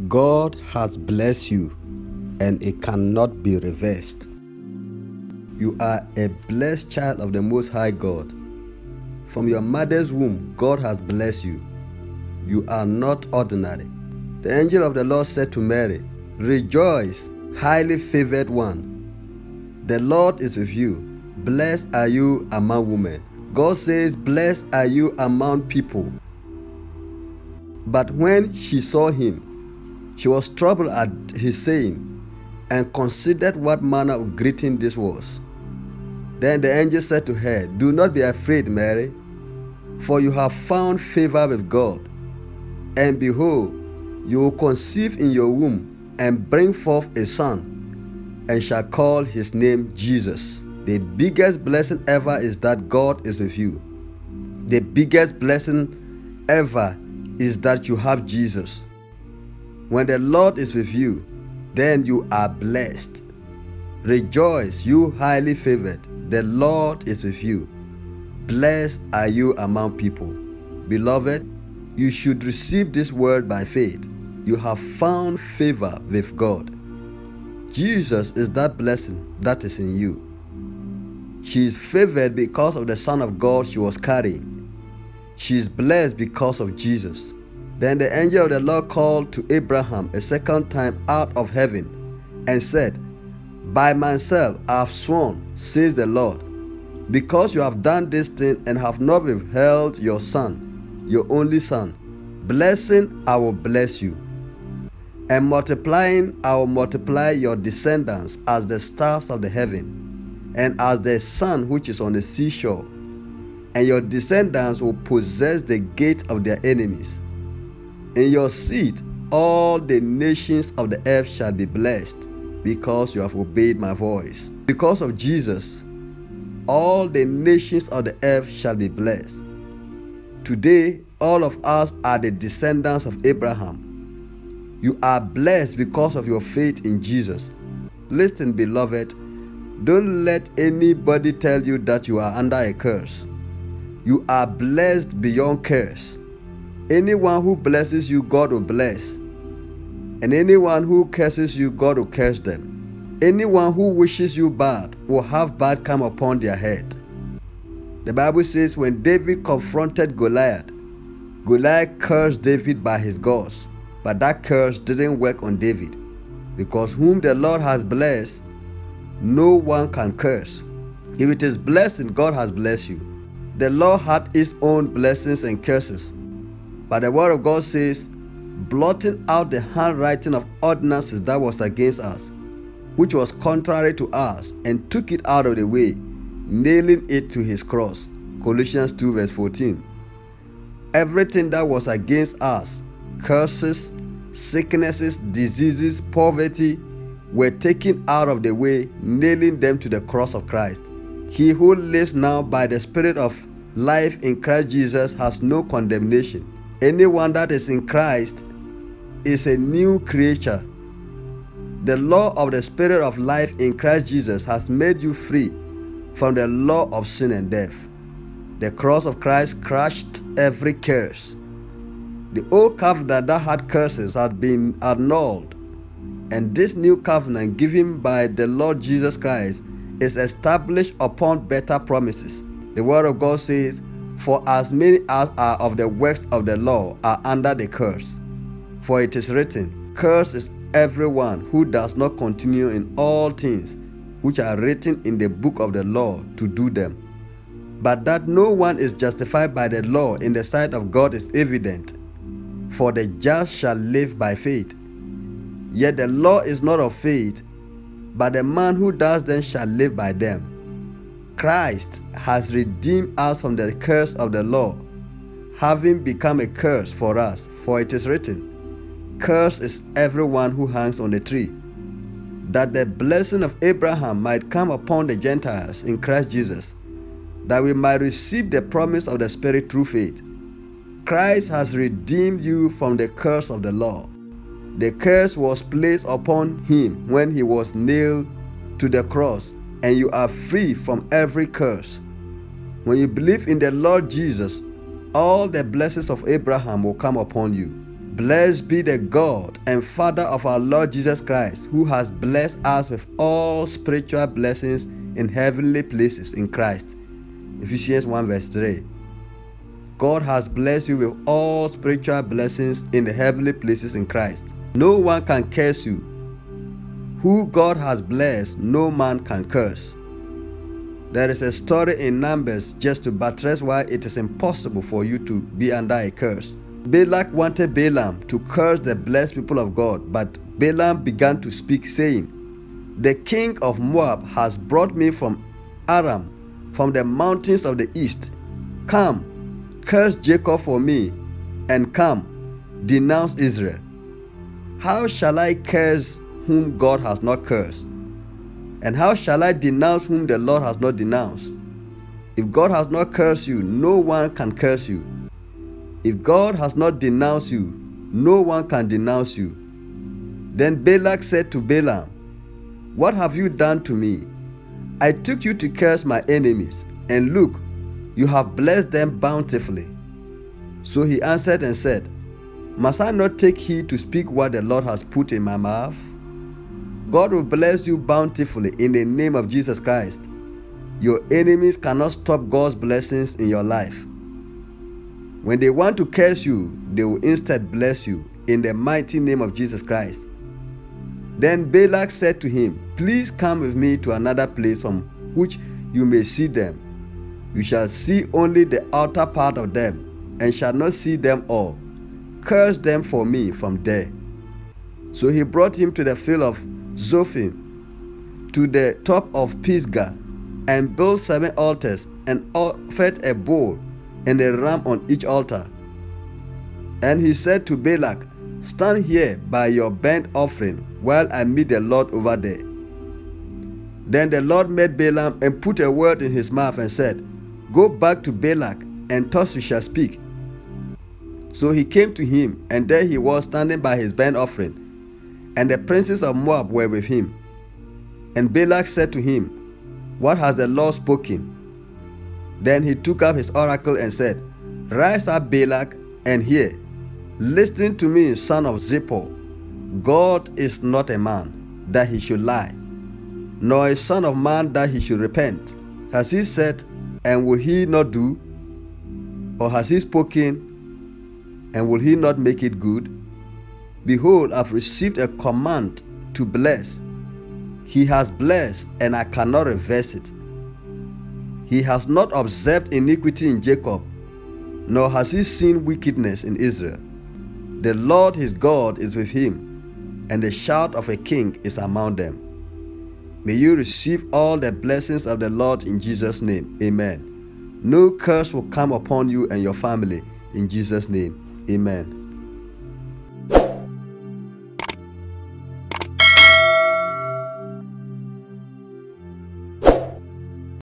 God has blessed you, and it cannot be reversed. You are a blessed child of the Most High God. From your mother's womb, God has blessed you. You are not ordinary. The angel of the Lord said to Mary, "Rejoice, highly favored one. The Lord is with you. Blessed are you among women." God says, "Blessed are you among people." But when she saw him, she was troubled at his saying, and considered what manner of greeting this was. Then the angel said to her, "Do not be afraid, Mary, for you have found favor with God. And behold, you will conceive in your womb and bring forth a son, and shall call his name Jesus." The biggest blessing ever is that God is with you. The biggest blessing ever is that you have Jesus. When the Lord is with you, then you are blessed. Rejoice, you highly favored. The Lord is with you. Blessed are you among people. Beloved, you should receive this word by faith. You have found favor with God. Jesus is that blessing that is in you. She is favored because of the Son of God she was carrying. She is blessed because of Jesus. Then the angel of the Lord called to Abraham a second time out of heaven and said, "By myself I have sworn, says the Lord, because you have done this thing and have not withheld your son, your only son. Blessing, I will bless you. And multiplying, I will multiply your descendants as the stars of the heaven, and as the sand which is on the seashore. And your descendants will possess the gate of their enemies. In your seed, all the nations of the earth shall be blessed, because you have obeyed my voice." Because of Jesus, all the nations of the earth shall be blessed. Today, all of us are the descendants of Abraham. You are blessed because of your faith in Jesus. Listen, beloved, don't let anybody tell you that you are under a curse. You are blessed beyond curse. Anyone who blesses you, God will bless. And anyone who curses you, God will curse them. Anyone who wishes you bad will have bad come upon their head. The Bible says when David confronted Goliath, Goliath cursed David by his gods, but that curse didn't work on David, because whom the Lord has blessed, no one can curse. If it is blessing, God has blessed you. The Lord had his own blessings and curses, but the word of God says, blotting out the handwriting of ordinances that was against us, which was contrary to us, and took it out of the way, nailing it to his cross. Colossians 2 verse 14. Everything that was against us, curses, sicknesses, diseases, poverty, were taken out of the way, nailing them to the cross of Christ. He who lives now by the Spirit of life in Christ Jesus has no condemnation. Anyone that is in Christ is a new creature. The law of the Spirit of life in Christ Jesus has made you free from the law of sin and death. The cross of Christ crushed every curse. The old covenant that had curses had been annulled, and this new covenant given by the Lord Jesus Christ is established upon better promises. The word of God says, "For as many as are of the works of the law are under the curse. For it is written, Cursed is everyone who does not continue in all things which are written in the book of the law to do them. But that no one is justified by the law in the sight of God is evident, for the just shall live by faith. Yet the law is not of faith, but the man who does them shall live by them." Christ has redeemed us from the curse of the law, having become a curse for us. For it is written, "Cursed is everyone who hangs on the tree," that the blessing of Abraham might come upon the Gentiles in Christ Jesus, that we might receive the promise of the Spirit through faith. Christ has redeemed you from the curse of the law. The curse was placed upon him when he was nailed to the cross, and you are free from every curse. When you believe in the Lord Jesus, all the blessings of Abraham will come upon you. Blessed be the God and Father of our Lord Jesus Christ, who has blessed us with all spiritual blessings in heavenly places in Christ. Ephesians 1 verse 3. God has blessed you with all spiritual blessings in the heavenly places in Christ. No one can curse you. Who God has blessed, no man can curse. There is a story in Numbers just to buttress why it is impossible for you to be under a curse. Balak wanted Balaam to curse the blessed people of God, but Balaam began to speak, saying, "The king of Moab has brought me from Aram, from the mountains of the east. Come, curse Jacob for me, and come, denounce Israel. How shall I curse whom God has not cursed? And how shall I denounce whom the Lord has not denounced? If God has not cursed you, no one can curse you. If God has not denounced you, no one can denounce you." Then Balak said to Balaam, "What have you done to me? I took you to curse my enemies, and look, you have blessed them bountifully." So he answered and said, "Must I not take heed to speak what the Lord has put in my mouth?" God will bless you bountifully in the name of Jesus Christ. Your enemies cannot stop God's blessings in your life. When they want to curse you, they will instead bless you in the mighty name of Jesus Christ. Then Balak said to him, "Please come with me to another place from which you may see them. You shall see only the outer part of them, and shall not see them all. Curse them for me from there." So he brought him to the field of Zophim, to the top of Pisgah, and built 7 altars, and offered a bull and a ram on each altar. And he said to Balak, "Stand here by your burnt offering while I meet the Lord over there." Then the Lord met Balaam and put a word in his mouth and said, "Go back to Balak, and thus you shall speak." So he came to him, and there he was standing by his burnt offering, and the princes of Moab were with him. And Balak said to him, "What has the Lord spoken?" Then he took up his oracle and said, "Rise up, Balak, and hear. Listen to me, son of Zippor. God is not a man, that he should lie, nor a son of man, that he should repent. Has he said, and will he not do? Or has he spoken, and will he not make it good? Behold, I have received a command to bless. He has blessed, and I cannot reverse it. He has not observed iniquity in Jacob, nor has he seen wickedness in Israel. The Lord his God is with him, and the shout of a king is among them." May you receive all the blessings of the Lord in Jesus' name. Amen. No curse will come upon you and your family in Jesus' name. Amen.